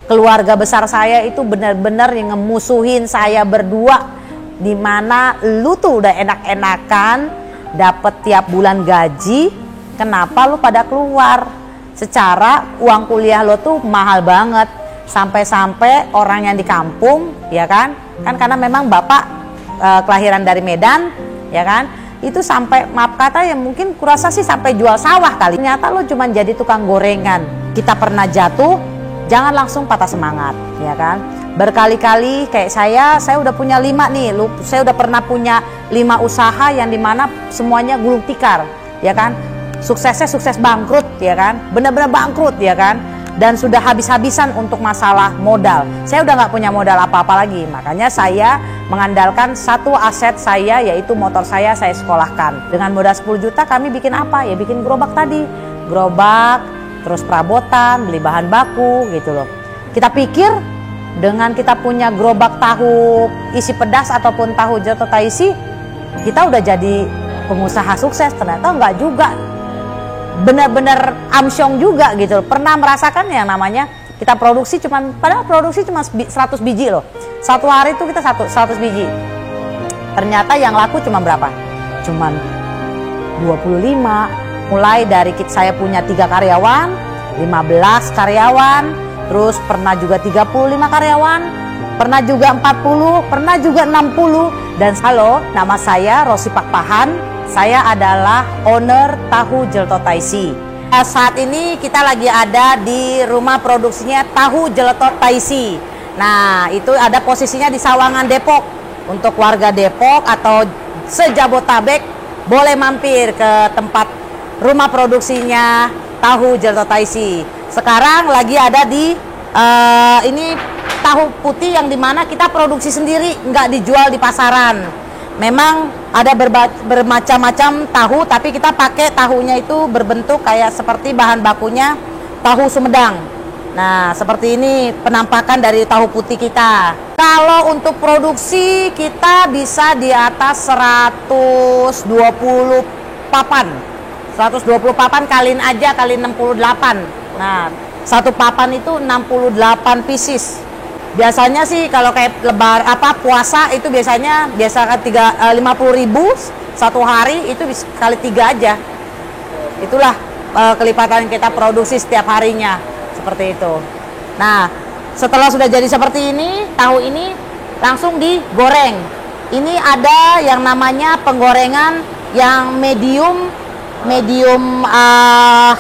keluarga besar saya itu benar-benar yang ngemusuhin saya berdua, dimana lu tuh udah enak-enakan dapet tiap bulan gaji, kenapa lu pada keluar? Secara uang kuliah lo tuh mahal banget, sampai-sampai orang yang di kampung, ya kan karena memang bapak kelahiran dari Medan, ya kan, itu sampai maaf kata ya mungkin kurasa sih sampai jual sawah kali. Ternyata lo cuma jadi tukang gorengan. Kita pernah jatuh, jangan langsung patah semangat, ya kan. Berkali-kali kayak saya udah punya 5 nih, saya udah pernah punya 5 usaha yang dimana semuanya gulung tikar, ya kan. Suksesnya sukses bangkrut, ya kan, benar-benar bangkrut, ya kan. Dan sudah habis-habisan untuk masalah modal. Saya udah nggak punya modal apa-apa lagi, makanya saya mengandalkan satu aset saya, yaitu motor saya sekolahkan. Dengan modal 10 juta kami bikin apa? Ya bikin gerobak tadi, gerobak, terus perabotan, beli bahan baku gitu loh. Kita pikir dengan kita punya gerobak tahu isi pedas ataupun tahu jatotai isi, kita udah jadi pengusaha sukses. Ternyata enggak juga. Benar-benar amsyong juga gitu. Pernah merasakan yang namanya kita produksi padahal produksi cuma 100 biji loh. Satu hari itu kita 100 biji. Ternyata yang laku cuma berapa? Cuman 25. Mulai dari saya punya 3 karyawan, 15 karyawan, terus pernah juga 35 karyawan, pernah juga 40, pernah juga 60. Dan halo, nama saya Rosi Pakpahan. Saya adalah owner Tahu Jeletot Taisi. Saat ini kita lagi ada di rumah produksinya Tahu Jeletot Taisi. Nah, itu ada posisinya di Sawangan, Depok. Untuk warga Depok atau se-Jabotabek boleh mampir ke tempat rumah produksinya Tahu Jeletot Taisi. Sekarang lagi ada di ini tahu putih yang dimana kita produksi sendiri, nggak dijual di pasaran. Memang ada bermacam-macam tahu, tapi kita pakai tahunya itu berbentuk kayak seperti bahan bakunya tahu Sumedang. Nah, seperti ini penampakan dari tahu putih kita. Kalau untuk produksi kita bisa di atas 120 papan. 120 papan kaliin aja kali 68. Nah, satu papan itu 68 pieces. Biasanya sih kalau kayak puasa itu biasa kan 50.000 satu hari, itu kali 3 aja. Itulah kelipatan kita produksi setiap harinya seperti itu. Nah, setelah sudah jadi seperti ini, tahu ini langsung digoreng. Ini ada yang namanya penggorengan yang medium,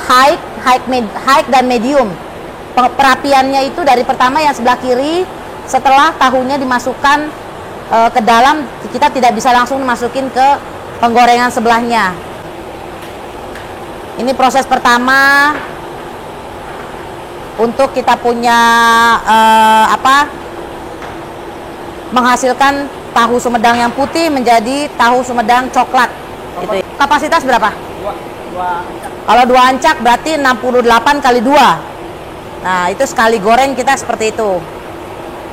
high dan medium. Perapiannya itu dari pertama yang sebelah kiri, setelah tahunya dimasukkan ke dalam, kita tidak bisa langsung masukin ke penggorengan sebelahnya. Ini proses pertama untuk kita punya menghasilkan tahu Sumedang yang putih menjadi tahu Sumedang coklat. Gitu. Kapasitas berapa? 2 Kalau 2 ancak berarti 68 kali 2. Nah, itu sekali goreng kita seperti itu.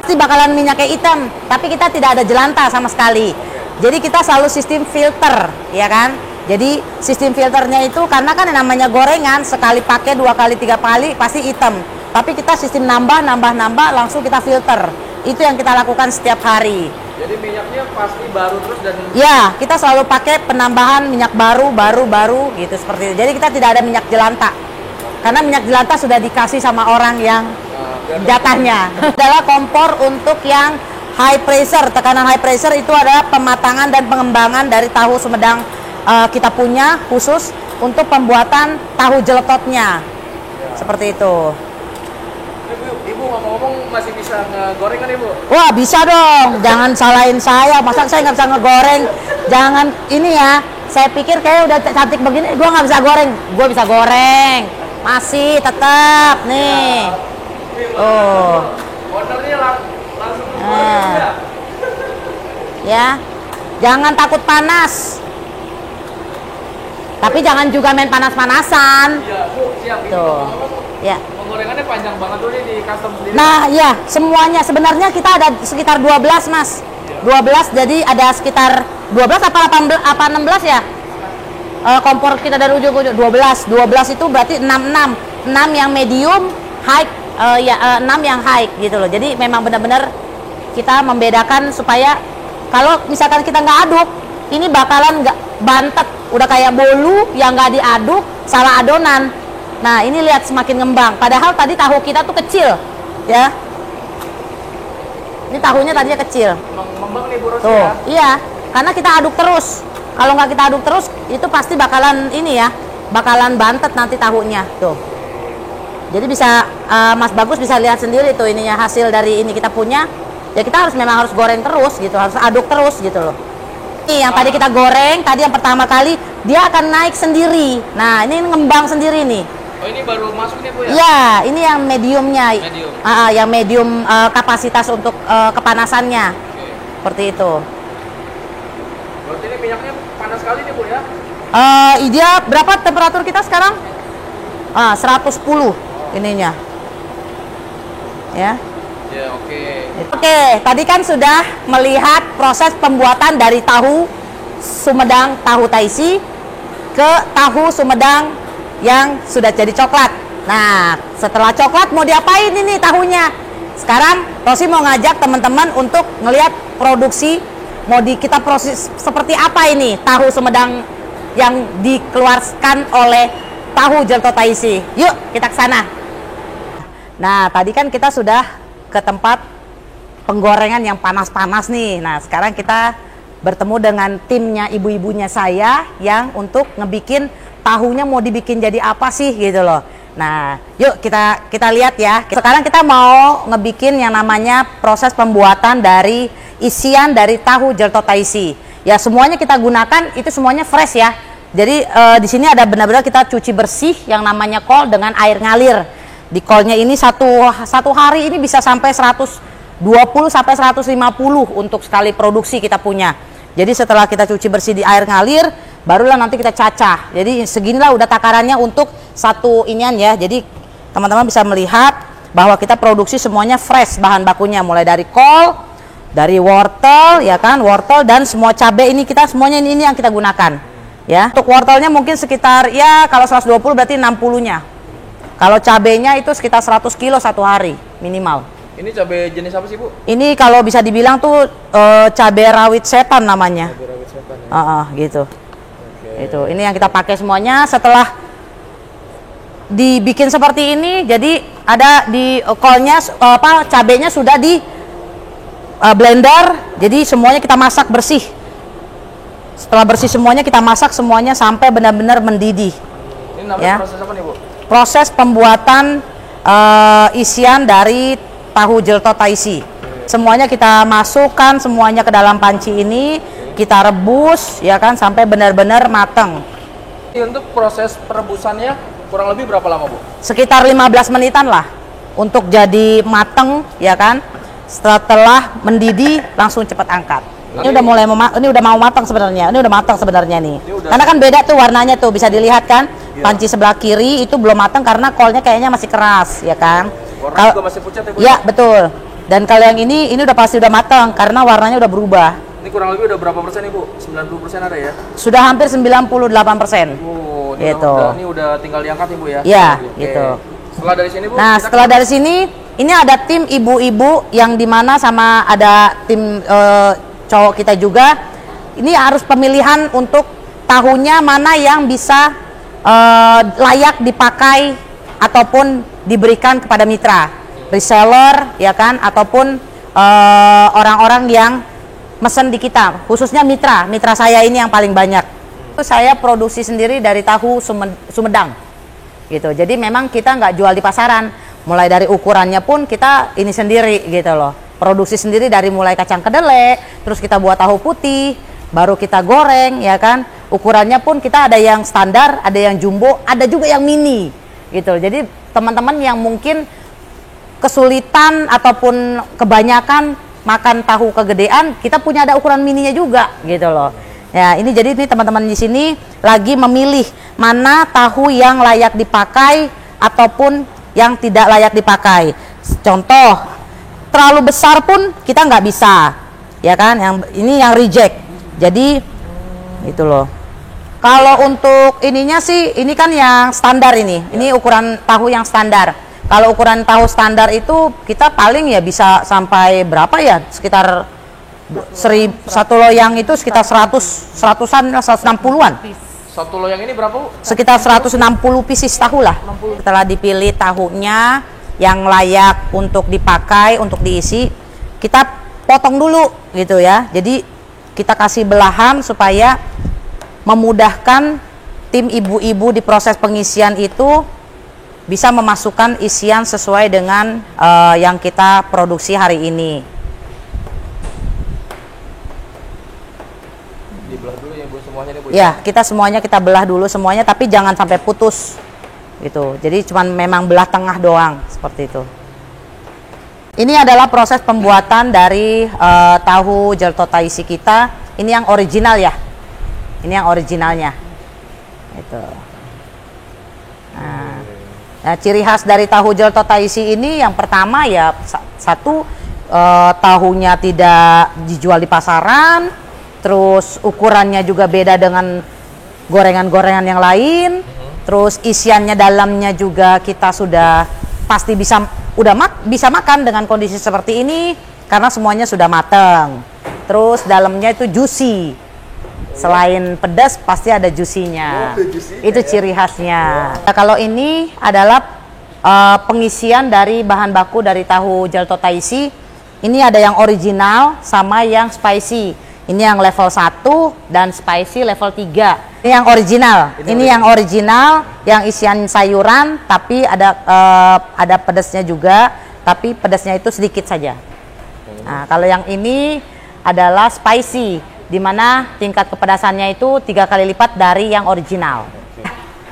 Pasti bakalan minyaknya hitam, tapi kita tidak ada jelantah sama sekali. Jadi kita selalu sistem filter, ya kan? Jadi sistem filternya itu karena kan yang namanya gorengan sekali pakai 2 kali 3 kali pasti hitam. Tapi kita sistem nambah langsung kita filter. Itu yang kita lakukan setiap hari. Jadi minyaknya pasti baru terus dan ya, kita selalu pakai penambahan minyak baru gitu seperti itu. Jadi kita tidak ada minyak jelantah. Karena minyak jelantah sudah dikasih sama orang yang jatahnya. Adalah kompor untuk yang high pressure. Tekanan high pressure itu adalah pematangan dan pengembangan dari tahu Sumedang kita punya khusus untuk pembuatan tahu jeletotnya. Seperti itu. Ibu ngomong-ngomong masih bisa ngegoreng kan Ibu? Wah, bisa dong. Jangan salahin saya. Masa saya nggak bisa ngegoreng? Jangan ini ya. Saya pikir kayak udah cantik begini, gue nggak bisa goreng. Gue bisa goreng. Masih tetap nih. Oh. Ordernya langsung ya. Jangan takut panas. Tapi jangan juga main panas-panasan. Iya, Bu, siap. Tuh. Ya. Penggorengannya panjang banget tuh nih di custom sendiri. Nah, ya, semuanya sebenarnya kita ada sekitar 12, Mas. 12, jadi ada sekitar 12 apa 16 ya? Kompor kita dari ujung ke ujung 12 itu berarti 6 yang medium, high 6 yang high gitu loh. Jadi memang benar-benar kita membedakan supaya kalau misalkan kita nggak aduk, ini bakalan nggak bantet, udah kayak bolu yang nggak diaduk, salah adonan. Nah ini lihat semakin ngembang. Padahal tadi tahu kita tuh kecil, ya. Ini tahunya tadinya kecil. Ngembang nih Bu Rosi Tuh, ya. iya, karena kita aduk terus. Kalau nggak kita aduk terus, itu pasti bakalan ini ya, bakalan bantet nanti tahunya. Tuh. Jadi bisa Mas Bagus bisa lihat sendiri tuh ininya hasil dari ini kita punya. Ya kita memang harus goreng terus gitu, harus aduk terus gitu loh. Ini yang tadi kita goreng, tadi yang pertama kali dia akan naik sendiri. Nah ini ngembang sendiri nih. Oh ini baru masuk nih Bu ya? Iya, ini yang mediumnya. Medium. Yang medium kapasitas untuk kepanasannya. Oke. Seperti itu. Berarti ini minyaknya panas sekali nih Bu ya? Dia berapa temperatur kita sekarang? 110 ininya. Ya. Ya oke. Oke, tadi kan sudah melihat proses pembuatan dari tahu Sumedang tahu Taisi ke tahu Sumedang yang sudah jadi coklat. Nah, setelah coklat mau diapain ini tahunya? Sekarang Rosi mau ngajak teman-teman untuk ngelihat produksi, kita proses seperti apa ini tahu Sumedang yang dikeluarkan oleh tahu Jelto Taisi. Yuk kita ke sana. Nah, tadi kan kita sudah ke tempat penggorengan yang panas-panas nih. Nah, sekarang kita bertemu dengan timnya ibu-ibunya saya yang untuk ngebikin tahunya mau dibikin jadi apa sih gitu loh. Nah, yuk kita lihat ya. Sekarang kita mau ngebikin yang namanya proses pembuatan dari isian dari tahu Jelto Taisi. Ya, semuanya kita gunakan itu semuanya fresh ya. Jadi di sini ada benar-benar kita cuci bersih yang namanya kol dengan air ngalir. Di kolnya ini satu hari ini bisa sampai 120 sampai 150 untuk sekali produksi kita punya. Jadi setelah kita cuci bersih di air ngalir, barulah nanti kita cacah. Jadi seginilah udah takarannya untuk satu inian ya. Jadi teman-teman bisa melihat bahwa kita produksi semuanya fresh bahan bakunya, mulai dari kol, dari wortel ya kan, wortel dan semua cabai ini kita semuanya ini yang kita gunakan. Ya. Untuk wortelnya mungkin sekitar ya kalau 120 berarti 60-nya. Kalau cabenya itu sekitar 100 kilo satu hari minimal. Ini cabai jenis apa sih Bu? Ini kalau bisa dibilang tuh cabai rawit setan namanya. Cabai rawit setan ya? Gitu. Oke. Itu. Ini yang kita pakai semuanya. Setelah dibikin seperti ini, jadi ada di kolnya cabenya sudah di blender. Jadi semuanya kita masak bersih. Setelah bersih semuanya kita masak semuanya sampai benar-benar mendidih. Ini namanya Ya. proses apa nih Bu? Proses pembuatan isian dari tahu Jelto Taisi. Semuanya kita masukkan semuanya ke dalam panci ini, kita rebus ya kan sampai benar-benar matang. Untuk proses perebusannya kurang lebih berapa lama Bu? Sekitar 15 menitan lah untuk jadi matang ya kan. Setelah mendidih langsung cepat angkat. Ini udah mulai ini udah mau matang sebenarnya. Ini udah matang sebenarnya nih. Karena kan beda tuh warnanya tuh, bisa dilihat kan? Panci sebelah kiri itu belum matang karena kolnya kayaknya masih keras ya kan. Warna juga masih pucat ya Bu? Ya, betul. Dan kalau yang ini udah pasti udah matang karena warnanya udah berubah. Ini kurang lebih udah berapa persen nih Bu? 90% ada ya? Sudah hampir 98%. Oh, Gitu. ini udah tinggal diangkat nih Bu ya? Iya, Oke. gitu. Setelah dari sini Bu? Nah, kita setelah dari sini ini ada tim ibu-ibu yang dimana sama ada tim cowok kita juga. Ini harus pemilihan untuk tahunya mana yang bisa layak dipakai ataupun diberikan kepada mitra, reseller ya kan, ataupun orang-orang yang mesen di kita, khususnya mitra saya ini yang paling banyak. Saya produksi sendiri dari tahu Sumedang gitu. Jadi memang kita nggak jual di pasaran. Mulai dari ukurannya pun kita ini sendiri gitu loh. Produksi sendiri dari mulai kacang kedelai, terus kita buat tahu putih, baru kita goreng ya kan. Ukurannya pun kita ada yang standar, ada yang jumbo, ada juga yang mini gitu. Jadi teman-teman yang mungkin kesulitan ataupun kebanyakan makan tahu kegedean, kita punya ada ukuran mininya juga gitu loh. Ya, ini jadi ini teman-teman di sini lagi memilih mana tahu yang layak dipakai ataupun yang tidak layak dipakai. Contoh, terlalu besar pun kita nggak bisa, ya kan? Yang ini yang reject. Jadi itu loh. Kalau untuk ininya sih, ini kan yang standar ini ukuran tahu yang standar. Kalau ukuran tahu standar itu kita paling ya bisa sampai berapa ya? Sekitar satu loyang itu sekitar 100-an, 160-an. Satu loyang ini berapa, Bu? Sekitar 160 pieces tahu lah. Setelah dipilih tahunya yang layak untuk dipakai, untuk diisi, kita potong dulu gitu ya. Jadi kita kasih belahan supaya memudahkan tim ibu-ibu di proses pengisian itu bisa memasukkan isian sesuai dengan yang kita produksi hari ini. Dibelah dulu ya, Bu, semuanya nih, Bu. Ya, kita belah dulu semuanya, tapi jangan sampai putus gitu. Jadi cuman memang belah tengah doang seperti itu. Ini adalah proses pembuatan dari tahu Jelto Thaisi kita. Ini yang original ya. Ini yang originalnya. Itu. Nah, ciri khas dari tahu Jelto Thaisi ini yang pertama ya satu, tahunya tidak dijual di pasaran. Terus ukurannya juga beda dengan gorengan-gorengan yang lain. Terus isiannya dalamnya juga kita sudah pasti bisa makan dengan kondisi seperti ini karena semuanya sudah matang. Terus dalamnya itu juicy. Selain pedas pasti ada juicy-nya. Itu ciri khasnya. Nah, kalau ini adalah pengisian dari bahan baku dari tahu Jelto Thaisi. Ini ada yang original sama yang spicy. Ini yang level 1 dan spicy level 3. Ini yang original. Ini yang original, yang isian sayuran tapi ada pedasnya juga, tapi pedasnya itu sedikit saja. Nah, kalau yang ini adalah spicy, di mana tingkat kepedasannya itu 3 kali lipat dari yang original.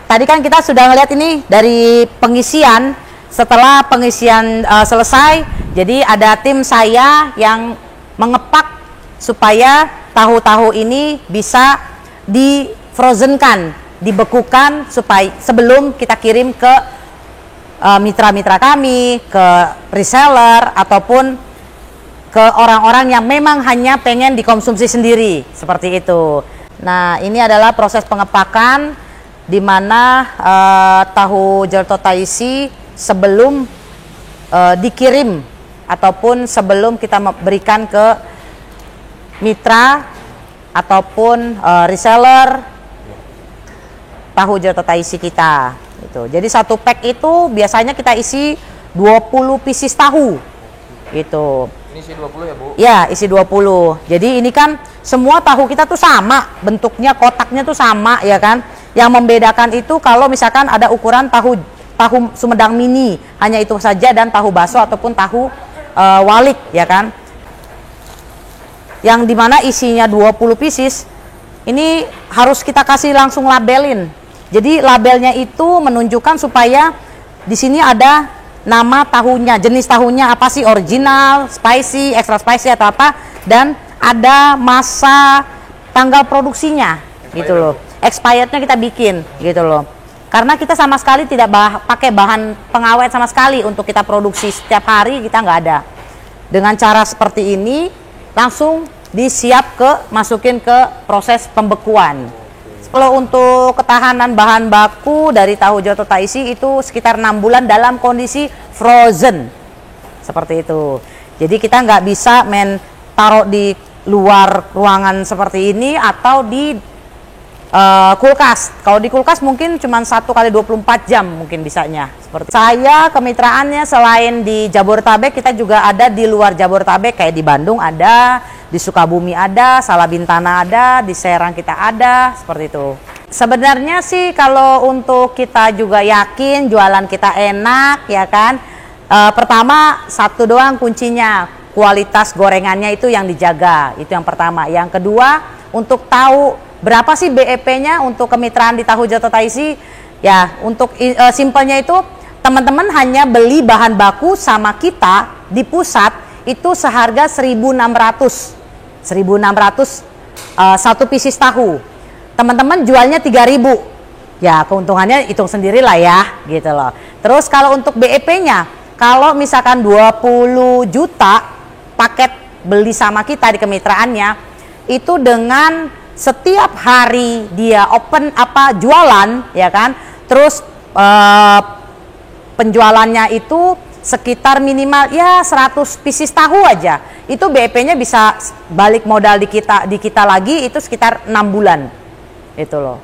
Tadi kan kita sudah ngeliat ini dari pengisian. Setelah pengisian selesai, jadi ada tim saya yang mengepak supaya tahu-tahu ini bisa di-frozenkan, dibekukan supaya sebelum kita kirim ke mitra-mitra kami, ke reseller ataupun ke orang-orang yang memang hanya pengen dikonsumsi sendiri, seperti itu. Nah, ini adalah proses pengepakan di mana tahu Jelto Thaisi sebelum dikirim ataupun sebelum kita berikan ke mitra ataupun reseller tahu Jelto Thaisi kita gitu. Jadi satu pack itu biasanya kita isi 20 pieces tahu gitu. Ini isi 20 ya, Bu? Ya, isi 20. Jadi ini kan semua tahu kita tuh sama, bentuknya, kotaknya tuh sama ya kan. Yang membedakan itu kalau misalkan ada ukuran tahu Sumedang mini, hanya itu saja, dan tahu baso ataupun tahu walik ya kan. Yang dimana isinya 20 pieces, ini harus kita kasih langsung labelin. Jadi labelnya itu menunjukkan supaya di sini ada nama tahunya, jenis tahunya apa sih, original, spicy, extra spicy atau apa, dan ada masa tanggal produksinya gitu loh. Expirednya kita bikin gitu loh. Karena kita sama sekali tidak pakai bahan pengawet sama sekali untuk kita produksi setiap hari, kita nggak ada. Dengan cara seperti ini langsung masukin ke proses pembekuan. Kalau untuk ketahanan bahan baku dari tahu Jelto Thaisi itu sekitar 6 bulan dalam kondisi frozen seperti itu. Jadi kita nggak bisa taruh di luar ruangan seperti ini atau di kulkas. Kalau di kulkas mungkin cuma 1 kali 24 jam mungkin bisanya. Seperti saya, kemitraannya selain di Jabodetabek, kita juga ada di luar Jabodetabek, kayak di Bandung ada, di Sukabumi ada, Salabintana ada, di Serang kita ada, seperti itu. Sebenarnya sih kalau untuk kita juga yakin jualan kita enak ya kan, pertama satu doang kuncinya, kualitas gorengannya itu yang dijaga, itu yang pertama. Yang kedua, untuk tahu berapa sih BEP-nya untuk kemitraan di tahu Jelto Thaisi, ya untuk simpelnya itu teman-teman hanya beli bahan baku sama kita di pusat itu seharga 1.600 satu pieces tahu. Teman-teman jualnya 3.000, ya keuntungannya hitung sendiri lah ya gitu loh. Terus kalau untuk BEP-nya, kalau misalkan 20 juta paket beli sama kita di kemitraannya, itu dengan setiap hari dia jualan ya kan, terus penjualannya itu sekitar minimal ya 100 pieces tahu aja, itu BEP-nya bisa balik modal di kita lagi itu sekitar 6 bulan. Itu loh.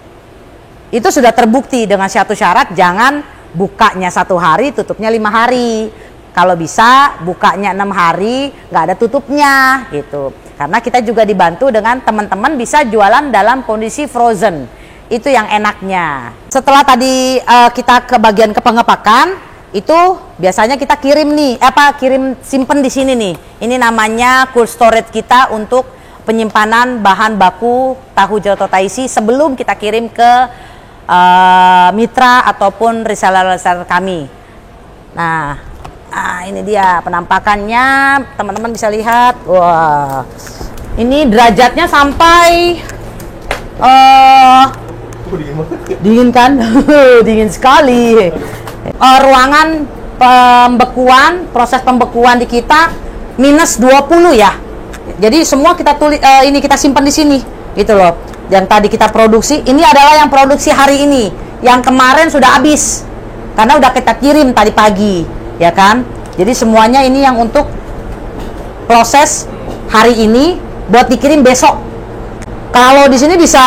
Itu sudah terbukti dengan satu syarat, jangan bukanya 1 hari, tutupnya 5 hari. Kalau bisa bukanya 6 hari, nggak ada tutupnya gitu. Karena kita juga dibantu dengan teman-teman bisa jualan dalam kondisi frozen. Itu yang enaknya. Setelah tadi kita ke bagian kepengepakan, itu biasanya kita kirim nih, kirim simpen di sini nih. Ini namanya cold storage kita untuk penyimpanan bahan baku tahu Jelto Thaisi sebelum kita kirim ke mitra ataupun reseller-reseller kami. Nah, ini dia penampakannya, teman-teman bisa lihat. Wah, ini derajatnya sampai dingin kan? Dingin sekali. Ruangan pembekuan, proses pembekuan di kita minus 20 ya. Jadi semua kita ini kita simpan di sini, gitu loh. Yang tadi kita produksi, ini adalah yang produksi hari ini. Yang kemarin sudah habis karena udah kita kirim tadi pagi, ya kan? Jadi semuanya ini yang untuk proses hari ini buat dikirim besok. Kalau di sini bisa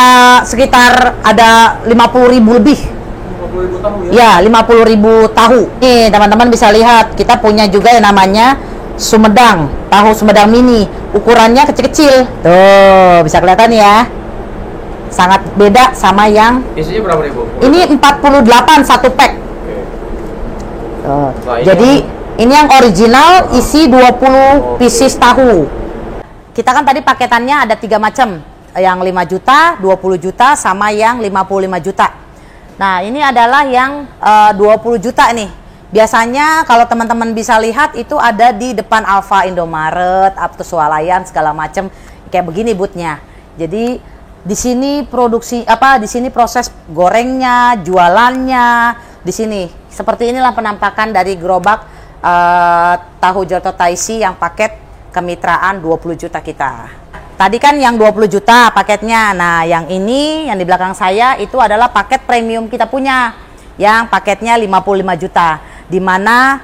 sekitar ada 50.000 lebih. 50.000 tahu ya? Ya, 50.000 tahu. Nih, teman-teman bisa lihat, kita punya juga yang namanya Sumedang, tahu Sumedang mini. Ukurannya kecil-kecil. Tuh, bisa kelihatan ya. Sangat beda sama yang isinya berapa ribu? Ini 48 satu pack. Tuh. Jadi ini yang original isi 20 pieces tahu. Kita kan tadi paketannya ada 3 macam. Yang 5 juta, 20 juta, sama yang 55 juta. Nah, ini adalah yang 20 juta nih. Biasanya kalau teman-teman bisa lihat itu ada di depan Alfa Indomaret, atau Swalayan segala macam kayak begini boothnya. Jadi di sini produksi di sini proses gorengnya, jualannya di sini. Seperti inilah penampakan dari gerobak tahu Jelto Thaisi yang paket kemitraan 20 juta kita. Tadi kan yang 20 juta paketnya. Nah, yang ini yang di belakang saya itu adalah paket premium kita punya. Yang paketnya 55 juta. Di mana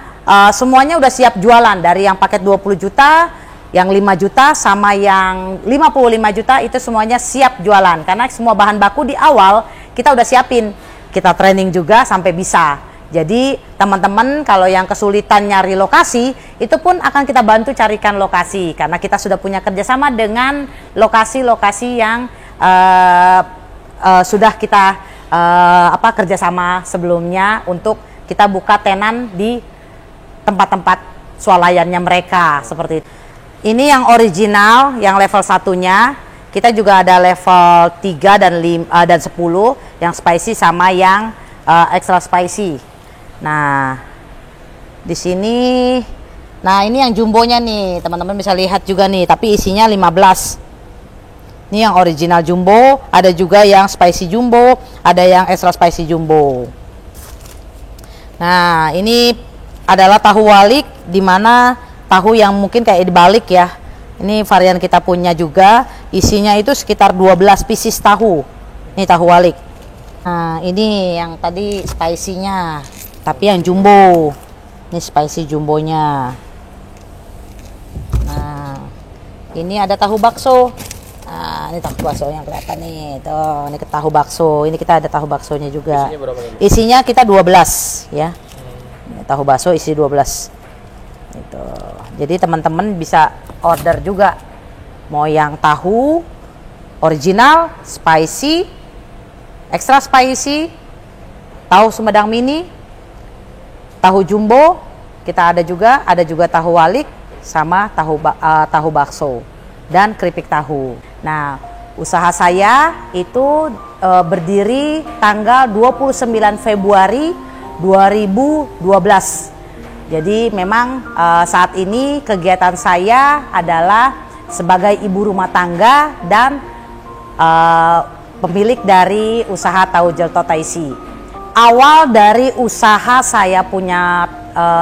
semuanya udah siap jualan, dari yang paket 20 juta, yang 5 juta sama yang 55 juta itu semuanya siap jualan. Karena semua bahan baku di awal kita udah siapin. Kita training juga sampai bisa. Jadi teman-teman kalau yang kesulitan nyari lokasi, itu pun akan kita bantu carikan lokasi. Karena kita sudah punya kerjasama dengan lokasi-lokasi yang sudah kita kerjasama sebelumnya untuk kita buka tenan di tempat-tempat swalayannya mereka seperti itu. Ini yang original, yang level satunya. Kita juga ada level 3 dan 10 yang spicy sama yang extra spicy. Nah, di sini, nah ini yang jumbonya nih, teman-teman bisa lihat juga nih, tapi isinya 15. Ini yang original jumbo, ada juga yang spicy jumbo, ada yang extra spicy jumbo. Nah, ini adalah tahu walik, dimana tahu yang mungkin kayak dibalik ya. Ini varian kita punya juga, isinya itu sekitar 12 pieces tahu. Ini tahu walik. Nah, ini yang tadi spicy-nya, tapi yang jumbo. Ini spicy jumbonya. Nah, ini ada tahu bakso. Nah, ini tahu bakso yang kelihatan nih. Tuh, ini tahu bakso. Ini kita ada tahu baksonya juga. Isinya berapa ini? Isinya kita 12 ya. Tahu bakso isi 12. Gitu. Jadi teman-teman bisa order juga. Mau yang tahu original, spicy, extra spicy, tahu Sumedang mini, tahu jumbo, kita ada juga tahu walik sama tahu bakso dan keripik tahu. Nah, usaha saya itu berdiri tanggal 29 Februari 2012. Jadi memang saat ini kegiatan saya adalah sebagai ibu rumah tangga dan pemilik dari usaha tahu Jelto Thaisi. Awal dari usaha saya punya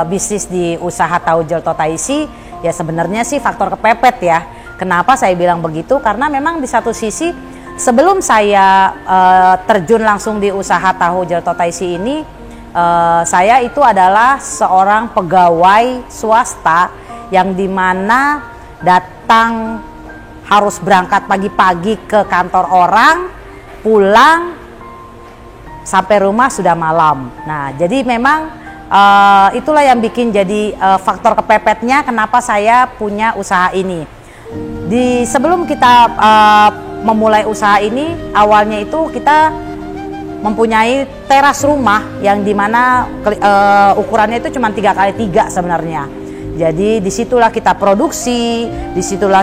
bisnis di usaha tahu Jelto Thaisi, ya sebenarnya sih faktor kepepet ya. Kenapa saya bilang begitu? Karena memang di satu sisi sebelum saya terjun langsung di usaha tahu Jelto Thaisi ini, Saya itu adalah seorang pegawai swasta yang dimana datang harus berangkat pagi-pagi ke kantor orang, pulang sampai rumah sudah malam. Nah, jadi memang itulah yang bikin jadi faktor kepepetnya kenapa saya punya usaha ini. Sebelum kita memulai usaha ini, awalnya itu kita mempunyai teras rumah yang dimana ukurannya itu cuma 3x3 sebenarnya. Jadi disitulah kita produksi, disitulah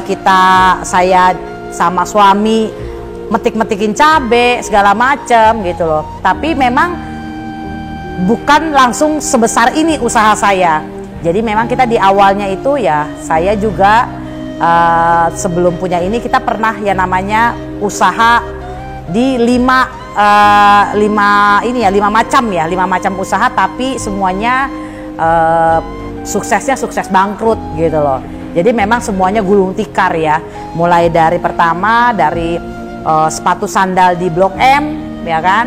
saya sama suami metik-metikin cabe segala macam gitu loh. Tapi memang bukan langsung sebesar ini usaha saya. Jadi memang kita di awalnya itu ya saya juga sebelum punya ini kita pernah ya namanya usaha di 5 macam usaha, tapi semuanya suksesnya sukses bangkrut gitu loh. Jadi memang semuanya gulung tikar ya. Mulai dari pertama dari sepatu sandal di Blok M ya kan.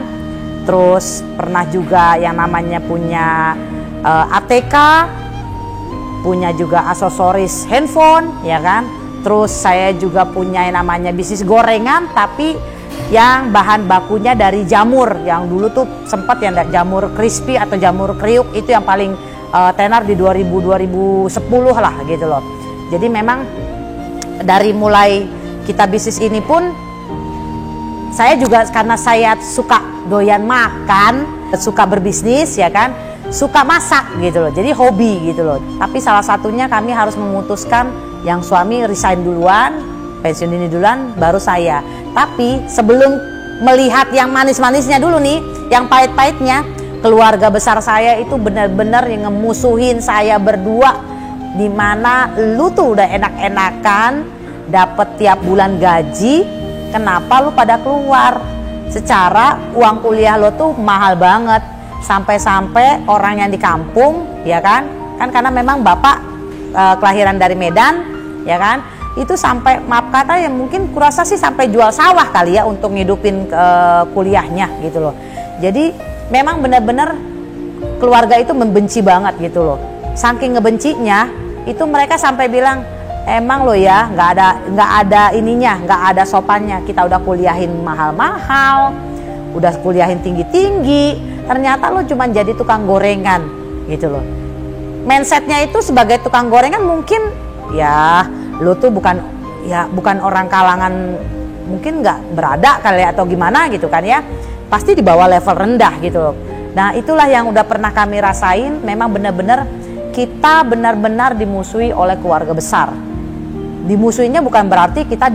Terus pernah juga yang namanya punya ATK, punya juga aksesoris handphone ya kan. Terus saya juga punya yang namanya bisnis gorengan tapi yang bahan bakunya dari jamur, yang dulu tuh sempat yang jamur crispy atau jamur kriuk, itu yang paling tenar di 2010 lah gitu loh. Jadi memang dari mulai kita bisnis ini pun saya juga karena saya suka doyan makan, suka berbisnis ya kan, suka masak gitu loh, jadi hobi gitu loh. Tapi salah satunya kami harus memutuskan yang suami resign duluan, pensiun dini duluan, baru saya. Tapi sebelum melihat yang manis-manisnya dulu nih, yang pahit-pahitnya, keluarga besar saya itu benar-benar yang ngemusuhin saya berdua. Dimana lu tuh udah enak-enakan, dapet tiap bulan gaji, kenapa lu pada keluar? Secara uang kuliah lo tuh mahal banget. Sampai-sampai orang yang di kampung, ya kan karena memang bapak kelahiran dari Medan, ya kan, itu sampai maaf kata ya mungkin kurasa sih sampai jual sawah kali ya untuk ngidupin kuliahnya gitu loh. Jadi memang benar-benar keluarga itu membenci banget gitu loh. Saking ngebencinya itu mereka sampai bilang, emang lo ya nggak ada ininya, nggak ada sopannya. Kita udah kuliahin mahal-mahal, udah kuliahin tinggi-tinggi, ternyata lo cuma jadi tukang gorengan gitu loh. Mindsetnya itu sebagai tukang gorengan mungkin ya lo tuh bukan orang kalangan, mungkin nggak berada kali atau gimana gitu kan ya, pasti di bawah level rendah gitu loh. Nah itulah yang udah pernah kami rasain. Memang benar-benar kita benar-benar dimusuhi oleh keluarga besar. Dimusuhinya bukan berarti kita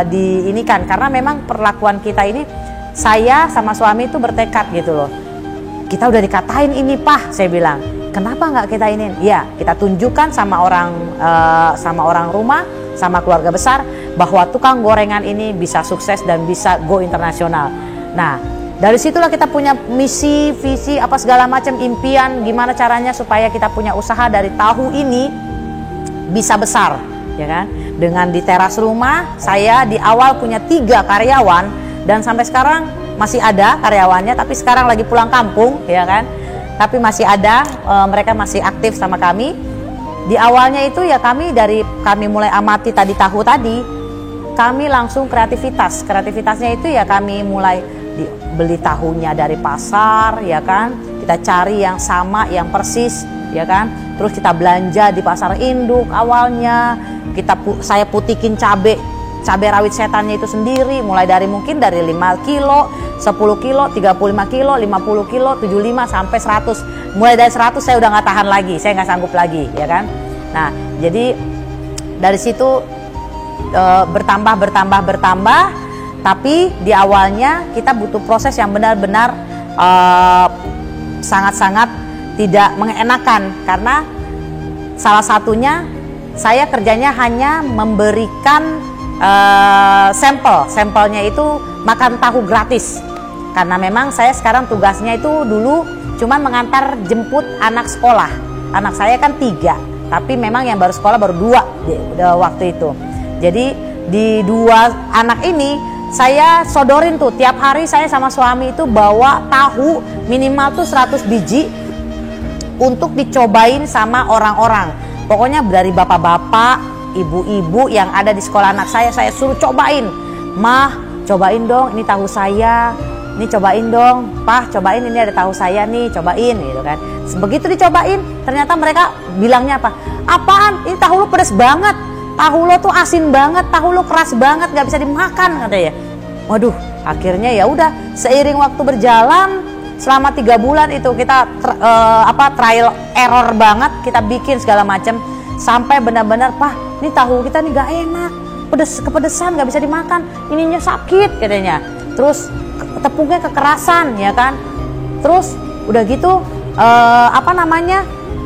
diinikan, karena memang perlakuan kita ini, saya sama suami itu bertekad gitu loh. Kita udah dikatain ini Pak, saya bilang, kenapa nggak kita ini? Ya, kita tunjukkan sama orang rumah, sama keluarga besar bahwa tukang gorengan ini bisa sukses dan bisa go internasional. Nah, dari situlah kita punya misi, visi, apa segala macam impian, gimana caranya supaya kita punya usaha dari tahu ini bisa besar, ya kan? Dengan di teras rumah, saya di awal punya 3 karyawan dan sampai sekarang masih ada karyawannya, tapi sekarang lagi pulang kampung, ya kan? Tapi masih ada, mereka masih aktif sama kami. Di awalnya itu ya kami mulai amati tahu tadi, kami langsung kreativitasnya itu ya kami mulai beli tahunya dari pasar, ya kan, kita cari yang sama, yang persis, ya kan, terus kita belanja di pasar induk awalnya, saya putikin cabai rawit setannya itu sendiri, mulai dari mungkin dari 5 kilo, 10 kilo, 35 kilo, 50 kilo, 75 sampai 100. Mulai dari 100 saya udah nggak tahan lagi, saya nggak sanggup lagi, ya kan. Nah, jadi dari situ bertambah, tapi di awalnya kita butuh proses yang benar-benar sangat-sangat tidak mengenakan, karena salah satunya saya kerjanya hanya memberikan sampelnya itu makan tahu gratis, karena memang saya sekarang tugasnya itu dulu cuman mengantar jemput anak sekolah. Anak saya kan 3, tapi memang yang baru sekolah baru 2 waktu itu. Jadi di 2 anak ini saya sodorin tuh tiap hari saya sama suami itu bawa tahu minimal tuh 100 biji untuk dicobain sama orang-orang. Pokoknya dari bapak-bapak, ibu-ibu yang ada di sekolah anak saya suruh cobain. Mah, cobain dong ini tahu saya. Ini cobain dong, Pah, cobain ini ada tahu saya nih, cobain gitu kan. Begitu dicobain, ternyata mereka bilangnya apa? Apaan? Ini tahu lo pedas banget. Tahu lo tuh asin banget, tahu lo keras banget, nggak bisa dimakan katanya. Waduh, akhirnya ya udah seiring waktu berjalan selama 3 bulan itu kita trial error banget, kita bikin segala macam sampai benar-benar Pah, ini tahu kita nih nggak enak, kepedesan nggak bisa dimakan, ininya sakit katanya. Terus tepungnya kekerasan ya kan. Terus udah gitu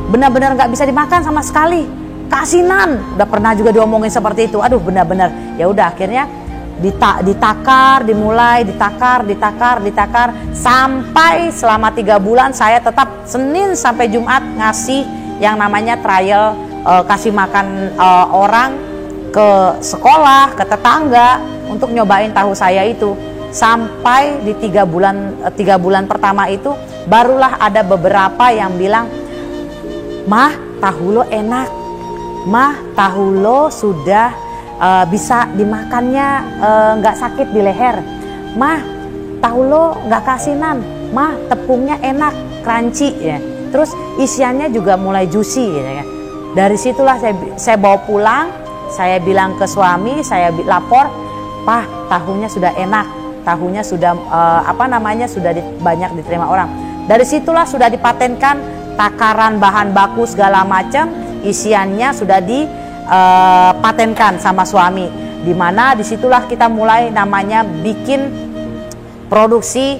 benar-benar nggak bisa dimakan sama sekali. Keasinan, udah pernah juga diomongin seperti itu. Aduh benar-benar ya udah akhirnya ditakar sampai selama 3 bulan saya tetap Senin sampai Jumat ngasih yang namanya trial, kasih makan orang ke sekolah, ke tetangga untuk nyobain tahu saya itu. Sampai di 3 bulan pertama itu barulah ada beberapa yang bilang, Mah, tahu lo enak, Mah, tahu lo sudah bisa dimakannya, nggak sakit di leher, Mah, tahu lo nggak keasinan, Mah, tepungnya enak, crunchy ya. Terus isiannya juga mulai juicy gitu ya. Dari situlah saya bawa pulang, saya bilang ke suami, saya lapor, Pah, tahunya sudah enak, tahunya sudah sudah banyak diterima orang. Dari situlah sudah dipatenkan takaran bahan baku segala macam, isiannya sudah dipatenkan sama suami. Dimana disitulah kita mulai namanya bikin produksi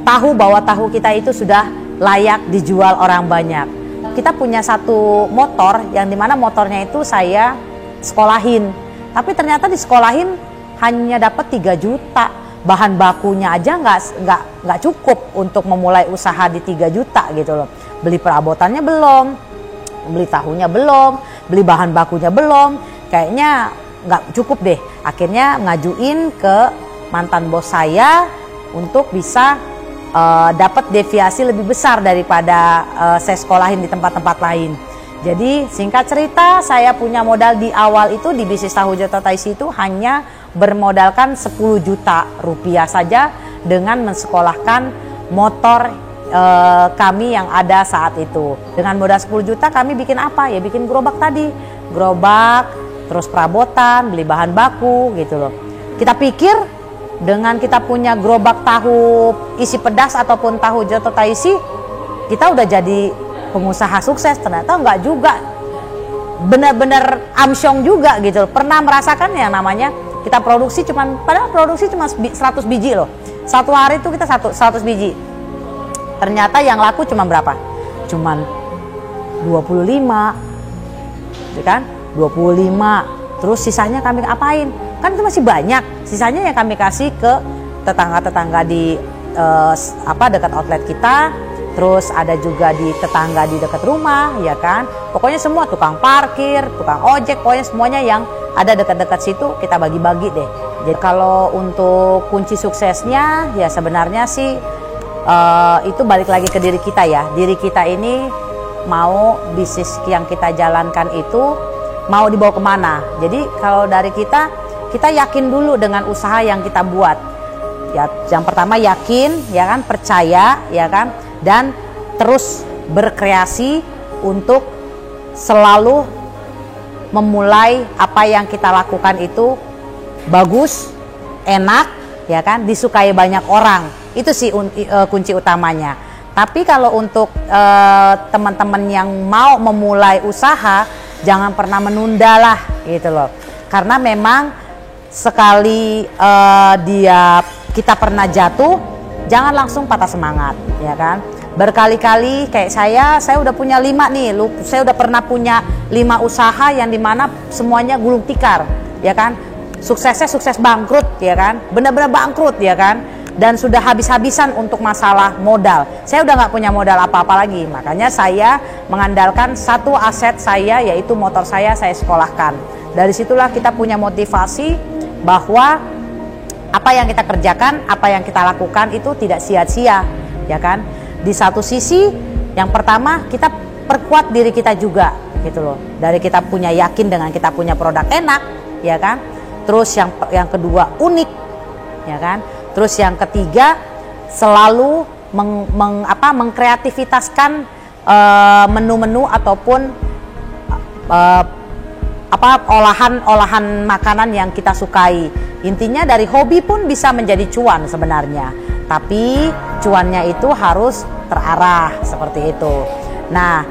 tahu, bahwa tahu kita itu sudah layak dijual orang banyak. Kita punya satu motor yang dimana motornya itu saya sekolahin, tapi ternyata di sekolahin hanya dapat 3 juta. Bahan bakunya aja nggak cukup untuk memulai usaha di 3 juta gitu loh. Beli perabotannya belum, beli tahunya belum, beli bahan bakunya belum, kayaknya nggak cukup deh. Akhirnya ngajuin ke mantan bos saya untuk bisa dapat deviasi lebih besar daripada saya sekolahin di tempat-tempat lain. Jadi singkat cerita, saya punya modal di awal itu di bisnis tahu Joto Taisi itu hanya bermodalkan 10 juta rupiah saja dengan mensekolahkan motor kami yang ada saat itu. Dengan modal 10 juta kami bikin apa? Ya bikin gerobak tadi, gerobak, terus perabotan, beli bahan baku gitu loh. Kita pikir dengan kita punya gerobak tahu isi pedas ataupun tahu Joto Taisi, kita udah jadi pengusaha sukses. Ternyata enggak juga, benar-benar amsyong juga gitu. Pernah merasakan yang namanya kita produksi padahal produksi cuma 100 biji loh. Satu hari itu kita 100 biji. Ternyata yang laku cuma berapa? Cuman 25, gitu kan? 25. Terus sisanya kami apain? Kan itu masih banyak. Sisanya yang kami kasih ke tetangga-tetangga di dekat outlet kita. Terus ada juga di tetangga di dekat rumah, ya kan? Pokoknya semua tukang parkir, tukang ojek, pokoknya semuanya yang ada dekat-dekat situ kita bagi-bagi deh. Jadi kalau untuk kunci suksesnya ya sebenarnya sih itu balik lagi ke diri kita ya. Diri kita ini mau bisnis yang kita jalankan itu mau dibawa kemana. Jadi kalau dari kita yakin dulu dengan usaha yang kita buat. Ya, yang pertama yakin, ya kan, percaya, ya kan, dan terus berkreasi untuk selalu memulai apa yang kita lakukan itu bagus, enak, ya kan, disukai banyak orang. Itu sih kunci utamanya. Tapi kalau untuk teman-teman yang mau memulai usaha, jangan pernah menunda lah gitu loh. Karena memang sekali kita pernah jatuh, jangan langsung patah semangat, ya kan. Berkali-kali kayak saya udah punya 5 nih, saya udah pernah punya 5 usaha yang dimana semuanya gulung tikar, ya kan. Suksesnya sukses bangkrut, ya kan, benar-benar bangkrut, ya kan. Dan sudah habis-habisan untuk masalah modal. Saya udah nggak punya modal apa-apa lagi, makanya saya mengandalkan satu aset saya, yaitu motor saya sekolahkan. Dari situlah kita punya motivasi bahwa apa yang kita kerjakan, apa yang kita lakukan itu tidak sia-sia, ya kan? Di satu sisi, yang pertama kita perkuat diri kita juga, gitu loh. Dari kita punya yakin dengan kita punya produk enak, ya kan? Terus yang kedua unik, ya kan? Terus yang ketiga selalu mengkreativitaskan menu-menu ataupun olahan makanan yang kita sukai. Intinya dari hobi pun bisa menjadi cuan sebenarnya, tapi cuannya itu harus terarah seperti itu. Nah,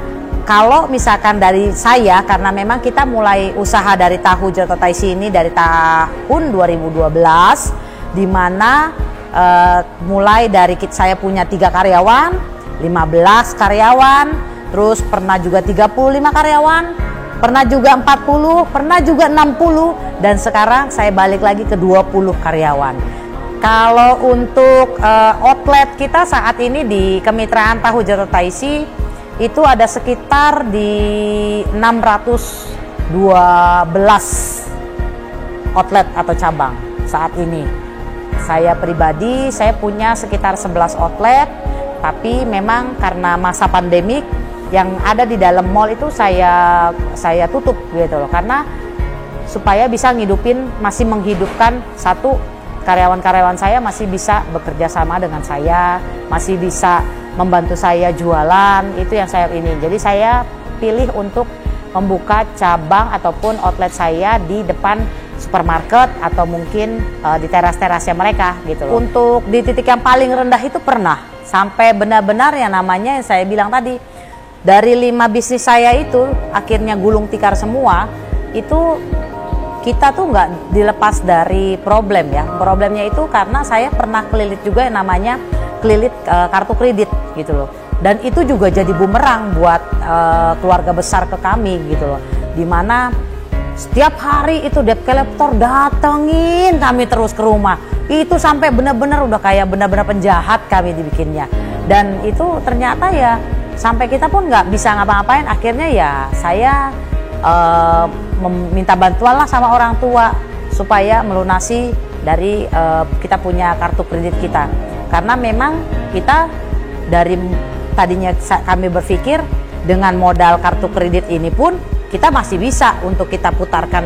kalau misalkan dari saya, karena memang kita mulai usaha dari tahu Gelato Taisi ini dari tahun 2012, di mana mulai dari saya punya 3 karyawan, 15 karyawan, terus pernah juga 35 karyawan, pernah juga 40, pernah juga 60, dan sekarang saya balik lagi ke 20 karyawan. Kalau untuk outlet kita saat ini di Kemitraan Tahu Gelato Taisi itu ada sekitar di 612 outlet atau cabang saat ini. Saya pribadi, saya punya sekitar 11 outlet, tapi memang karena masa pandemik yang ada di dalam mall itu saya tutup gitu loh, karena supaya bisa masih menghidupkan satu karyawan-karyawan saya masih bisa bekerja sama dengan saya, masih bisa membantu saya jualan, itu yang saya ini. Jadi saya pilih untuk membuka cabang ataupun outlet saya di depan supermarket atau mungkin di teras-terasnya mereka gitu loh. Untuk di titik yang paling rendah itu pernah sampai benar-benar yang namanya yang saya bilang tadi, dari 5 bisnis saya itu akhirnya gulung tikar semua. Itu kita tuh nggak dilepas dari problem ya. Problemnya itu karena saya pernah kelilit juga yang namanya kelilit kartu kredit gitu loh. Dan itu juga jadi bumerang buat keluarga besar ke kami gitu loh. Dimana setiap hari itu debt collector datengin kami terus ke rumah. Itu sampai benar-benar udah kayak benar-benar penjahat kami dibikinnya. Dan itu ternyata ya sampai kita pun nggak bisa ngapa-ngapain. Akhirnya ya saya meminta bantuan lah sama orang tua supaya melunasi dari kita punya kartu kredit kita. Karena memang kita dari tadinya kami berpikir dengan modal kartu kredit ini pun kita masih bisa untuk kita putarkan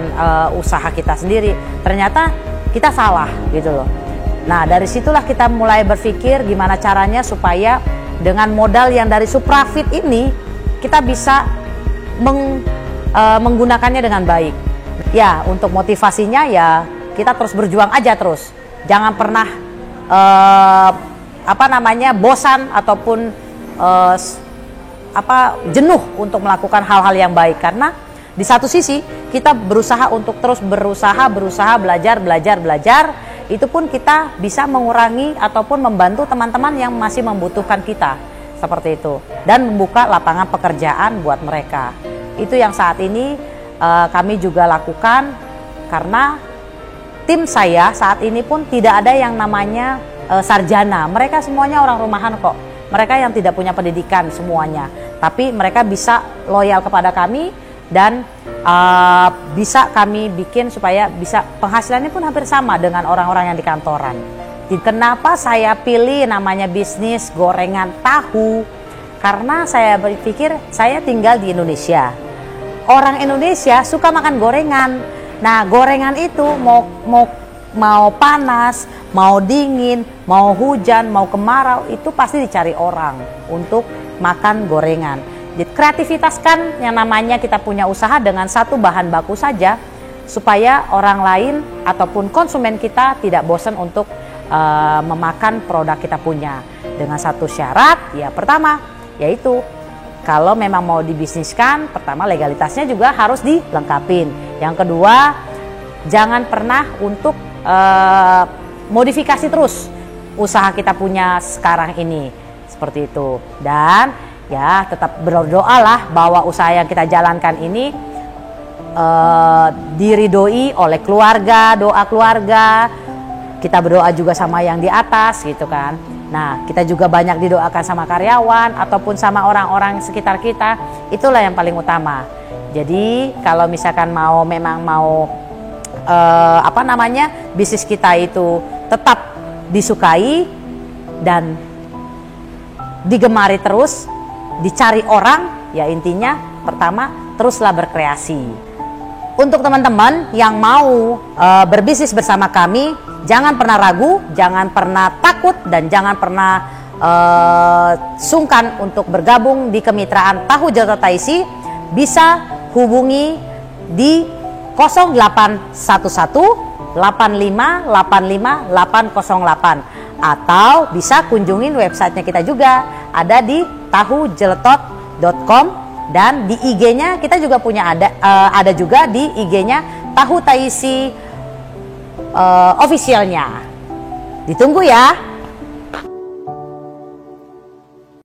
usaha kita sendiri. Ternyata kita salah gitu loh. Nah, dari situlah kita mulai berpikir gimana caranya supaya dengan modal yang dari Suprafit ini kita bisa menggunakannya dengan baik. Ya, untuk motivasinya ya kita terus berjuang aja terus. Jangan pernah bosan ataupun jenuh untuk melakukan hal-hal yang baik, karena di satu sisi kita berusaha untuk terus berusaha belajar, itu pun kita bisa mengurangi ataupun membantu teman-teman yang masih membutuhkan kita seperti itu, dan membuka lapangan pekerjaan buat mereka. Itu yang saat ini kami juga lakukan, karena tim saya saat ini pun tidak ada yang namanya sarjana. Mereka semuanya orang rumahan kok. Mereka yang tidak punya pendidikan semuanya, tapi mereka bisa loyal kepada kami dan bisa kami bikin supaya bisa penghasilannya pun hampir sama dengan orang-orang yang di kantoran. Kenapa saya pilih namanya bisnis gorengan tahu? Karena saya berpikir saya tinggal di Indonesia. Orang Indonesia suka makan gorengan. Nah, gorengan itu mau panas, mau dingin, mau hujan, mau kemarau, itu pasti dicari orang untuk makan gorengan. Jadi kreativitaskan yang namanya kita punya usaha dengan satu bahan baku saja, supaya orang lain ataupun konsumen kita tidak bosan untuk memakan produk kita punya. Dengan satu syarat, ya pertama yaitu kalau memang mau dibisniskan, pertama legalitasnya juga harus dilengkapin. Yang kedua, jangan pernah untuk modifikasi terus usaha kita punya sekarang ini, seperti itu. Dan ya tetap berdoalah bahwa usaha yang kita jalankan ini diridhoi oleh keluarga, doa keluarga. Kita berdoa juga sama yang di atas gitu kan. Nah, kita juga banyak didoakan sama karyawan ataupun sama orang-orang sekitar kita. Itulah yang paling utama. Jadi kalau misalkan memang mau bisnis kita itu tetap disukai dan digemari terus, dicari orang, ya intinya pertama teruslah berkreasi. Untuk teman-teman yang mau berbisnis bersama kami, jangan pernah ragu, jangan pernah takut, dan jangan pernah sungkan untuk bergabung di kemitraan Tahu Jeletot Taisi. Bisa hubungi di 0811 85 85 808 atau bisa kunjungin websitenya kita juga, ada di tahujeletot.com. Dan di IG-nya kita juga punya ada juga di IG-nya Tahu Taisi officialnya. Ditunggu ya.